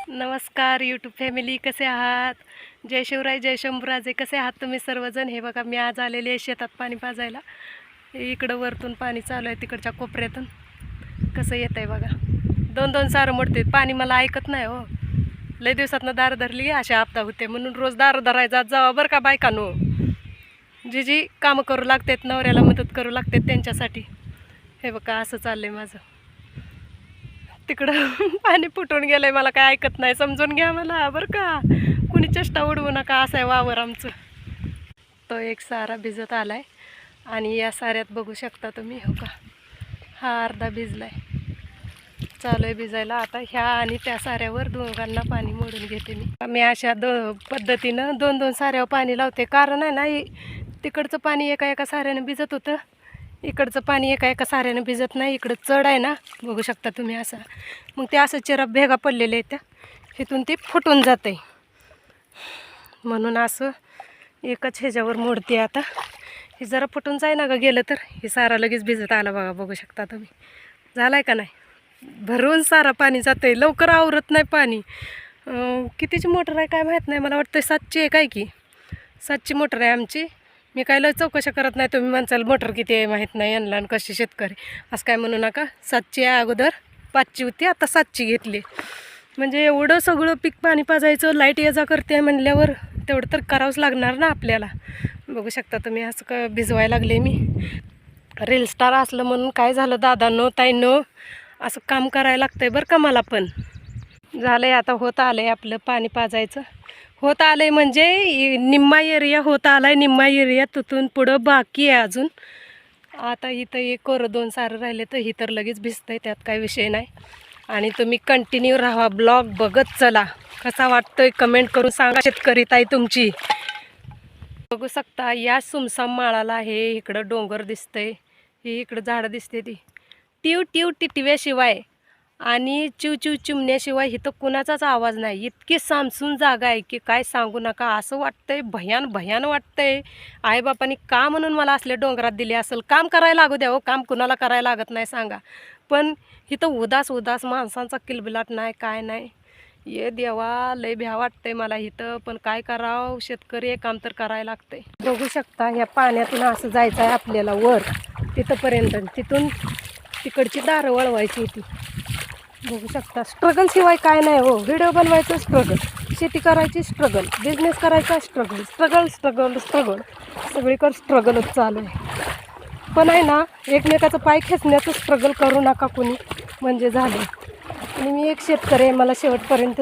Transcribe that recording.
नमस्कार YouTube family, कसे आहात? जय शिवराय, जय शंभूराजे. कसे आहात तुम्ही सर्वजण? हे बघा, मी आज आलेली आहे शेतात पाणी पाजायला. इकडं वरतून पाणी चालू आहे, तिकडच्या कोपऱ्यातून कसं येत आहे बघा. दोन दोन सारं मोडते पाणी. मला ऐकत नाही हो. लय दिवसातनं दार धरली अशा आपदा होते, म्हणून रोज दार धरायचा जावा बरं का बायकांनो. जी कामं करू लागतात, नवऱ्याला मदत करू लागतात त्यांच्यासाठी. हे बघा असं चाललंय माझं. तिकडं पाणी फुटून गेलंय, मला काय ऐकत नाही. समजून घ्या मला बरं का. कुणी चेष्टा उडवू नका. असं आहे वावर आमचं. तो एक सारा भिजत आलाय आणि या साऱ्यात बघू शकता तुम्ही, हो का, हा अर्धा भिजलाय. चालू आहे भिजायला. आता ह्या आणि त्या साऱ्यावर दोघांना पाणी मोडून घेते मी अशा पद्धतीनं दोन दोन साऱ्यावर पाणी लावते. कारण आहे ना, तिकडचं पाणी एका एका साऱ्यानं भिजत होतं, इकडचं पाणी एका एका साऱ्यानं भिजत नाही. इकडं चढ आहे ना, बघू शकता तुम्ही. असं मग ते असं चिराप भेगा पडलेले आहेत, इथून ते फुटून जाते. म्हणून असं एकच ह्याच्यावर मोडते. आता हे जरा फुटून जाय ना, गेलं तर हे सारा लगेच भिजत आला बघा. बघू शकता तुम्ही. झालाय का नाही? भरून सारा पाणी जातं आहे. लवकर आवरत नाही पाणी. कितीची मोटर आहे काय माहीत नाही. मला वाटतं 7ची आहे काय की. 7ची मोटर आहे आमची. मी काय लय चौकशा करत नाही. तुम्ही म्हणसाल मोटर किती आहे माहीत नाही यांना, आणि कशी शेतकरी असं काय म्हणू नका. 7ची आहे. अगोदर 5ची होती, आता 7ची घेतली. म्हणजे एवढं सगळं पीक पाणी पाजायचं, लाईट ये जा करते म्हणल्यावर तेवढं तर करावंच लागणार ना आपल्याला. बघू शकता तुम्ही. असं भिजवायला लागले मी. रील स्टार असलं म्हणून काय झालं दादांनो ताईंनो, असं काम करायला लागतंय बरं का. मला पण झालं आहे. आता होत आलं आहे आपलं पाणी पाजायचं. होत आलं आहे म्हणजे निम्मा एरिया होत आला आहे. निम्मा एरिया तिथून पुढं बाकी आहे अजून. आता इथं एक 2 सारं राहिले तर ही तर लगेच भिजतं आहे, त्यात काय विषय नाही. आणि तुम्ही कंटिन्यू राहा, ब्लॉग बघत चला. कसा वाटतोय कमेंट करून सांगा शेतकरी ताई तुमची. बघू शकता या सुमसाम माळाला हे इकडं डोंगर दिसतंय, ही इकडं झाडं दिसते. ती टिव टिव टिटव्याशिवाय आणि चिव चिमण्याशिवाय इथं कुणाचाच आवाज नाही. इतकी सामसून जागा आहे की काय सांगू नका. असं वाटतंय, भयान वाटतंय. आईबापांनी का म्हणून मला असल्या डोंगरात दिले असेल. काम करायला लागू द्या हो, काम कुणाला करायला लागत नाही सांगा. पण इथं उदास माणसांचा किलबिलाट नाही, काय नाही. ये देवा, लय भ्या वाटतंय मला इथं. पण काय करावं, शेतकरी हे काम तर करायला लागतंय. बघू शकता ह्या पाण्यातून असं जायचं आहे आपल्याला वर तिथंपर्यंत. तिथून तिकडची दारं वळवायची होती. बघू शकता. स्ट्रगल शिवाय काय नाही हो. व्हिडिओ बनवायचं स्ट्रगल, शेती करायची स्ट्रगल, बिझनेस करायचा स्ट्रगल, सगळीकडे स्ट्रगलच चालू आहे. पण आहे ना, एकमेकाचं पाय खेचण्याचं स्ट्रगल करू नका कोणी, म्हणजे झालं. आणि मी एक शेतकरी आहे, मला शेवटपर्यंत